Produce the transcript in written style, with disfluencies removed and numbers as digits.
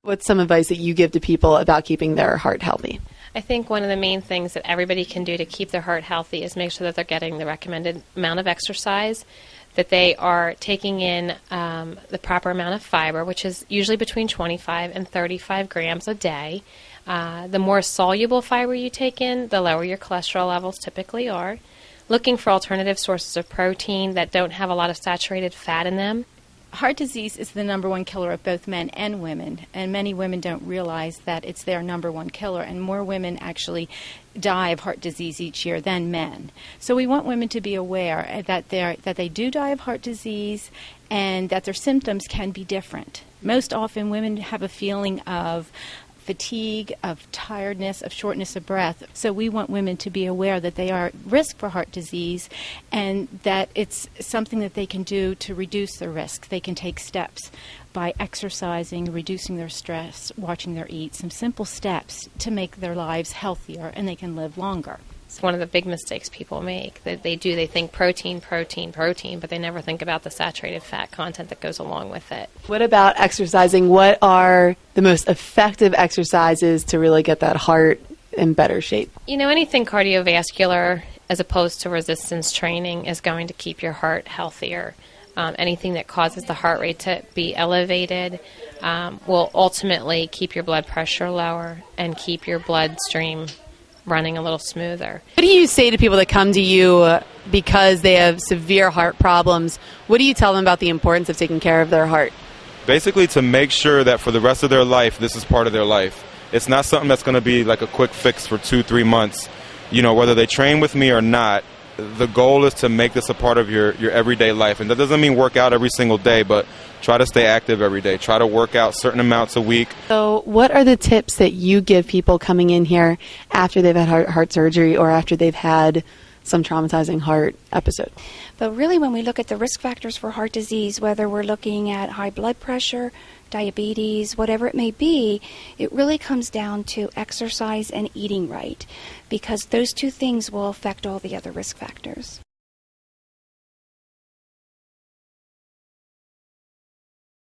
What's some advice that you give to people about keeping their heart healthy? I think one of the main things that everybody can do to keep their heart healthy is make sure that they're getting the recommended amount of exercise, that they are taking in the proper amount of fiber, which is usually between 25 and 35 grams a day. The more soluble fiber you take in, the lower your cholesterol levels typically are. Looking for alternative sources of protein that don't have a lot of saturated fat in them. Heart disease is the number one killer of both men and women, and many women don't realize that it's their number one killer, and more women actually die of heart disease each year than men. So we want women to be aware that they do die of heart disease and that their symptoms can be different. Most often women have a feeling of fatigue, of tiredness, of shortness of breath. So we want women to be aware that they are at risk for heart disease and that it's something that they can do to reduce the risk. They can take steps by exercising, reducing their stress, watching their eat, some simple steps to make their lives healthier and they can live longer. It's one of the big mistakes people make. They think protein, protein, protein, but they never think about the saturated fat content that goes along with it. What about exercising? What are the most effective exercises to really get that heart in better shape? Anything cardiovascular as opposed to resistance training is going to keep your heart healthier. Anything that causes the heart rate to be elevated will ultimately keep your blood pressure lower and keep your bloodstream running a little smoother. What do you say to people that come to you because they have severe heart problems? What do you tell them about the importance of taking care of their heart? Basically to make sure that for the rest of their life, this is part of their life. It's not something that's going to be like a quick fix for 2-3 months. Whether they train with me or not, the goal is to make this a part of your everyday life. And that doesn't mean work out every single day, but try to stay active every day. Try to work out certain amounts a week. So what are the tips that you give people coming in here after they've had heart surgery or after they've had some traumatizing heart episode? But really, when we look at the risk factors for heart disease, whether we're looking at high blood pressure, diabetes, whatever it may be, it really comes down to exercise and eating right, because those two things will affect all the other risk factors.